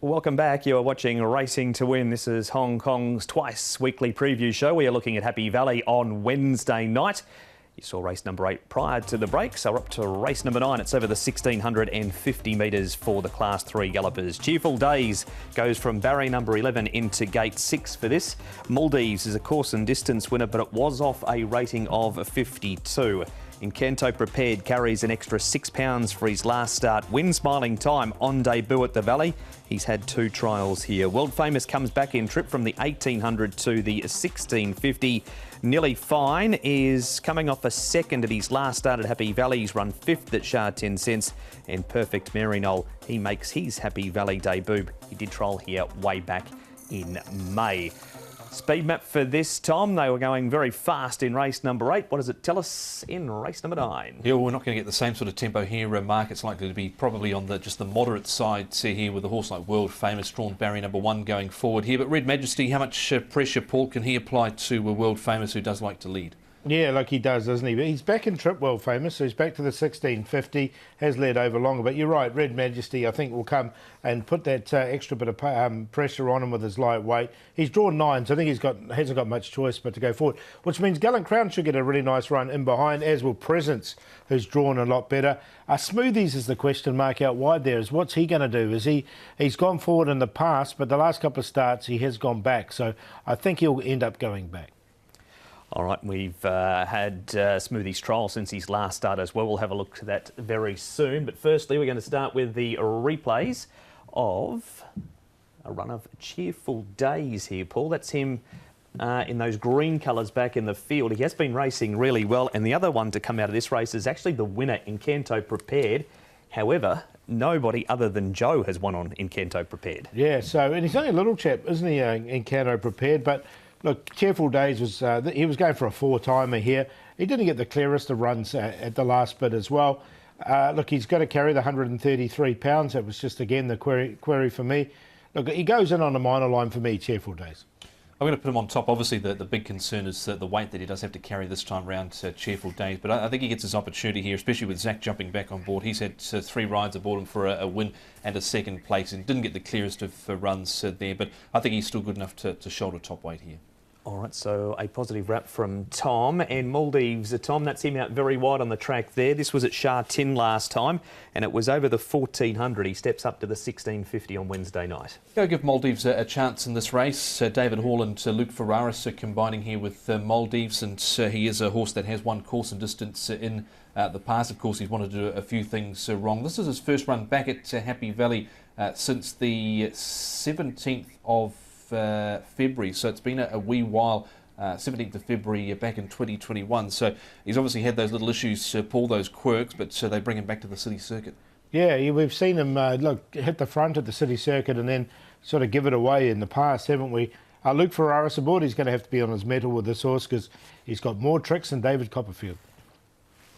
Welcome back. You are watching Racing to Win. This is Hong Kong's twice weekly preview show. We are looking at Happy Valley on Wednesday night. You saw race number 8 prior to the break, so we're up to race number 9. It's over the 1,650 metres for the Class 3 gallopers. Cheerful Days goes from barrier number 11 into gate 6 for this. Maldives is a course and distance winner, but it was off a rating of 52. Encanto Prepared carries an extra £6 for his last start. Win Smiling Time on debut at the Valley. He's had 2 trials here. World Famous comes back in trip from the 1800 to the 1650. Nearly Fine is coming off a second at his last start at Happy Valley. He's run 5th at Shah 10 cents. And Perfect Maryknoll, he makes his Happy Valley debut. He did trial here way back in May. Speed map for this time. They were going very fast in race number 8. What does it tell us in race number 9? Yeah, well, we're not going to get the same sort of tempo here, Mark. It's likely to be probably on just the moderate side here with a horse like World Famous drawn barrier number 1 going forward here. But Red Majesty, how much pressure, Paul, can he apply to World Famous, who does like to lead? Yeah, like he does, doesn't he? But he's back in trip, World Famous, so he's back to the 1650, has led over longer. But you're right, Red Majesty, I think, will come and put that extra bit of pressure on him with his light weight. He's drawn 9, so I think hasn't got much choice but to go forward, which means Gallant Crown should get a really nice run in behind, as will Presence, who's drawn a lot better. Smoothies is the question mark out wide there. Is what's he going to do? He's gone forward in the past, but the last couple of starts he has gone back, so I think he'll end up going back. All right, we've had Smoothie's trial since his last start as well. We'll have a look at that very soon. But firstly, we're going to start with the replays of a run of Cheerful Days here, Paul. That's him in those green colours back in the field. He has been racing really well. And the other one to come out of this race is actually the winner, Encanto Prepared. However, nobody other than Joe has won on Encanto Prepared. Yeah, and he's only a little chap, isn't he, Encanto Prepared? But look, Cheerful Days he was going for a 4-timer here. He didn't get the clearest of runs at the last bit as well. Look, he's got to carry the £133. That was just, again, the query for me. Look, he goes in on the minor line for me, Cheerful Days. I'm going to put him on top. Obviously, the big concern is the weight that he does have to carry this time round, Cheerful Days. But I think he gets his opportunity here, especially with Zach jumping back on board. He's had 3 rides aboard him for a win and a second place and didn't get the clearest of runs there. But I think he's still good enough to shoulder top weight here. All right, so a positive wrap from Tom. And Maldives, Tom, that's him out very wide on the track there. This was at Shah 10 last time, and it was over the 1400. He steps up to the 1650 on Wednesday night. Go give Maldives a chance in this race. David Hall and Luke Ferraris are combining here with Maldives, and he is a horse that has won course and distance in the past. Of course, he's wanted to do a few things wrong. This is his first run back at Happy Valley since the 17th of February, so it's been a wee while. 17th of February back in 2021, so he's obviously had those little issues, Paul, those quirks, but they bring him back to the city circuit. Yeah, we've seen him hit the front at the city circuit and then sort of give it away in the past, haven't we? Luke Ferraris aboard, he's going to have to be on his mettle with this horse because he's got more tricks than David Copperfield.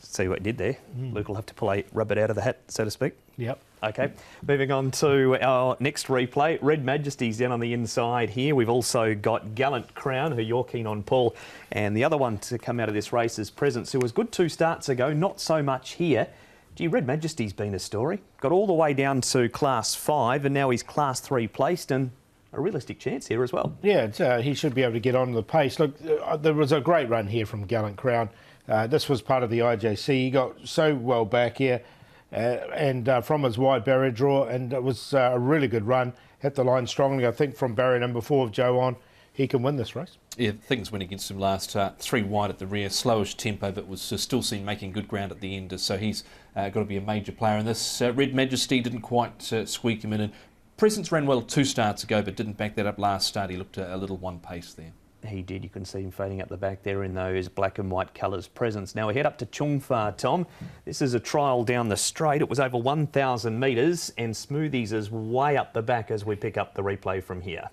See what he did there. Luke will have to pull a rabbit out of the hat, so to speak. Yep. Okay, moving on to our next replay. Red Majesty's down on the inside here. We've also got Gallant Crown, who you're keen on, Paul. And the other one to come out of this race is Presence, who was good 2 starts ago, not so much here. Gee, Red Majesty's been a story. Got all the way down to Class 5, and now he's Class 3 placed, and a realistic chance here as well. Yeah, he should be able to get on the pace. Look, there was a great run here from Gallant Crown. This was part of the IJC. He got so well back here. And from his wide barrier draw, and it was a really good run. Hit the line strongly. I think from barrier number 4 of Joe on, he can win this race. Yeah, things went against him last 3 wide at the rear, slowish tempo, but was still seen making good ground at the end. So he's got to be a major player in this. Red Majesty didn't quite squeak him in. And Presence ran well 2 starts ago, but didn't back that up last start. He looked a little one pace there. He did. You can see him fading up the back there in those black and white colours. Presence. Now we head up to Chung Fa, Tom. This is a trial down the straight. It was over 1,000 metres, and Smoothies is way up the back as we pick up the replay from here.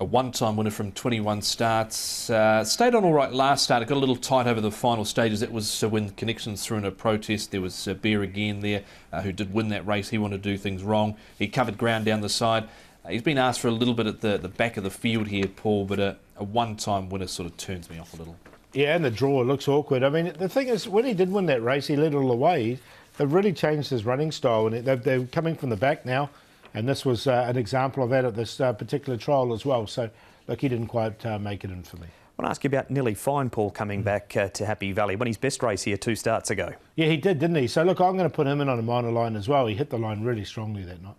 A 1-time winner from 21 starts. Stayed on all right last start. It got a little tight over the final stages. That was when Connections threw in a protest. There was Bear again there, who did win that race. He wanted to do things wrong. He covered ground down the side. He's been asked for a little bit at the back of the field here, Paul, but a 1-time winner sort of turns me off a little. Yeah, and the draw looks awkward. I mean, the thing is, when he did win that race, he led it all away. They've really changed his running style, and they're coming from the back now. And this was an example of that at this particular trial as well. So, look, he didn't quite make it in for me. I want to ask you about Nearly Fine, Paul, coming back to Happy Valley. Won his best race here 2 starts ago. Yeah, he did, didn't he? So, look, I'm going to put him in on a minor line as well. He hit the line really strongly that night.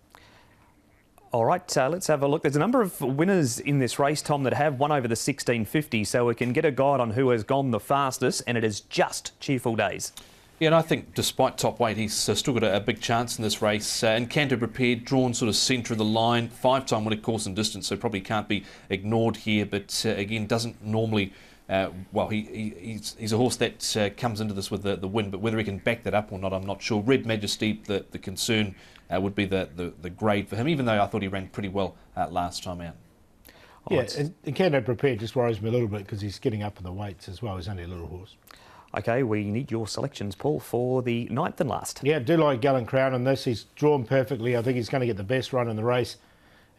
All right, let's have a look. There's a number of winners in this race, Tom, that have won over the 1650, so we can get a guide on who has gone the fastest, and it is just Cheerful Days. Yeah, and I think despite top weight, he's still got a big chance in this race. And Canto Prepared, drawn sort of centre of the line, 5-time winner course and distance, so probably can't be ignored here. But again, doesn't normally. He's a horse that comes into this with the win, but whether he can back that up or not, I'm not sure. Red Majesty, the concern would be the grade for him, even though I thought he ran pretty well last time out. Yeah, and Canto Prepared just worries me a little bit because he's getting up in the weights as well. He's only a little horse. OK, we need your selections, Paul, for the 9th and last. Yeah, do like Gallant Crown in this. He's drawn perfectly. I think he's going to get the best run in the race.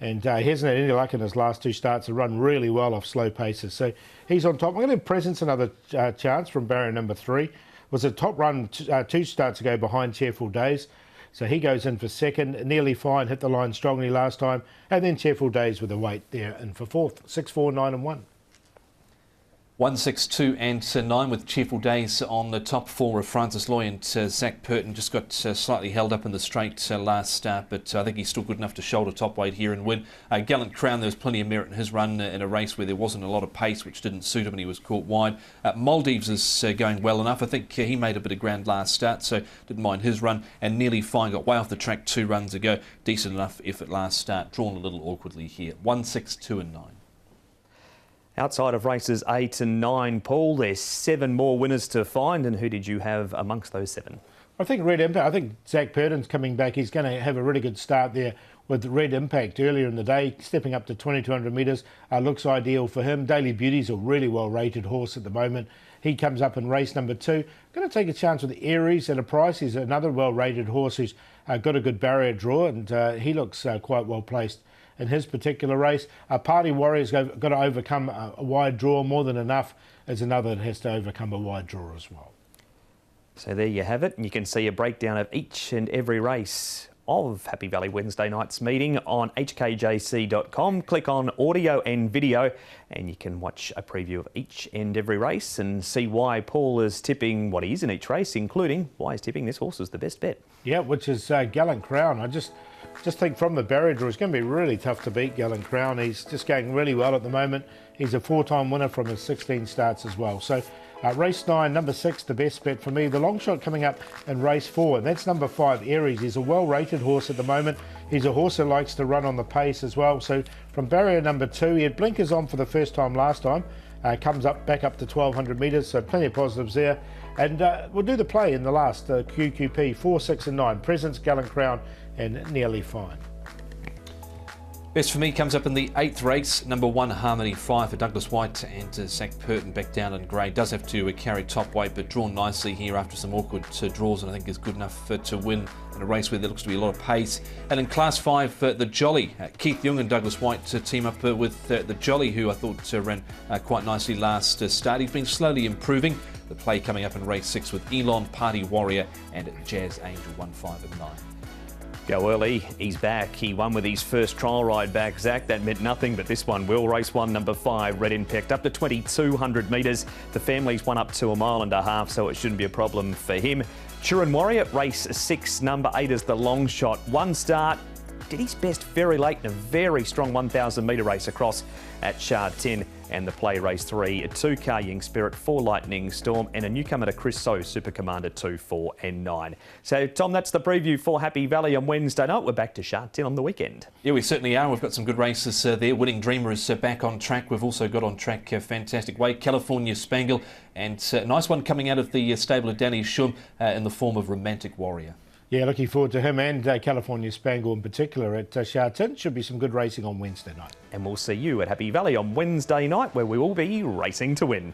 And he hasn't had any luck in his last 2 starts to run really well off slow paces. So he's on top. I'm going to give Presence another chance from barrier number 3. Was a top run 2 starts ago behind Cheerful Days. So he goes in for second. Nearly Fine, hit the line strongly last time. And then Cheerful Days with a weight there and for 4th. 6, 4, 9 and 1. 1, 6, 2 and 9 with Cheerful Days on the top 4 of Francis Loy and Zach Purton. Just got slightly held up in the straight last start, but I think he's still good enough to shoulder top weight here and win. Gallant Crown, there was plenty of merit in his run in a race where there wasn't a lot of pace, which didn't suit him and he was caught wide. Maldives is going well enough. I think he made a bit of ground last start, so didn't mind his run. And Nearly Fine got way off the track 2 runs ago. Decent enough effort last start, drawn a little awkwardly here. 1, 6, 2 and 9. Outside of races 8 and 9, Paul, there's 7 more winners to find, and who did you have amongst those 7? I think Red Impact. I think Zach Purton's coming back. He's going to have a really good start there with Red Impact earlier in the day, stepping up to 2,200 metres. Looks ideal for him. Daily Beauty's a really well-rated horse at the moment. He comes up in race number 2. Going to take a chance with Aries at a price. He's another well-rated horse who's got a good barrier draw, and he looks quite well placed in his particular race. Party Warrior's got to overcome a wide draw. More Than Enough is another that has to overcome a wide draw as well. So there you have it, and you can see a breakdown of each and every race of Happy Valley Wednesday night's meeting on hkjc.com. Click on audio and video and you can watch a preview of each and every race and see why Paul is tipping what he is in each race, including why he's tipping this horse is the best bet. Yeah, which is Gallant Crown. I just think from the barrier draw, it's going to be really tough to beat Gallant Crown. He's just going really well at the moment. He's a 4-time winner from his 16 starts as well. So race 9, number 6, the best bet for me. The long shot coming up in race 4, and that's number 5, Aries. He's a well-rated horse at the moment. He's a horse that likes to run on the pace as well. So from barrier number 2, he had blinkers on for the first time last time. Comes back up to 1,200 metres, so plenty of positives there. And we'll do the play in the last QQP, 4, 6 and 9. Presence, Gallant Crown and Nearly Fine. Best for me comes up in the 8th race, number 1 Harmony 5 for Douglas White and Zach Purton back down in grey. Does have to carry top weight, but drawn nicely here after some awkward draws, and I think is good enough to win in a race where there looks to be a lot of pace. And in Class 5, the Jolly, Keith Young and Douglas White team up with the Jolly, who I thought ran quite nicely last start. He's been slowly improving. The play coming up in race 6 with Elon, Party Warrior and Jazz Angel 1, 5 and 9. Go early, he's back. He won with his first trial ride back, Zach. That meant nothing, but this one will. Race 1, number 5, Red Impact, up to 2,200 metres. The family's won up to 1.5 miles, so it shouldn't be a problem for him. Turin Warrior, race 6, number 8 is the long shot. 1 start, did his best very late in a very strong 1,000 metre race across at Shah 10. And the play race 3, 2 Young Spirit, 4 Lightning Storm, and a newcomer to Chris So, Super Commander 2, 4 and 9. So, Tom, that's the preview for Happy Valley on Wednesday night. We're back to Shah 10 on the weekend. Yeah, we certainly are. We've got some good races there. Winning Dreamer is back on track. We've also got on track Fantastic Way, California Spangle, and a nice one coming out of the stable of Danny Shum in the form of Romantic Warrior. Yeah, looking forward to him and California Spangle in particular at Shah 10. Should be some good racing on Wednesday night. And we'll see you at Happy Valley on Wednesday night, where we will be racing to win.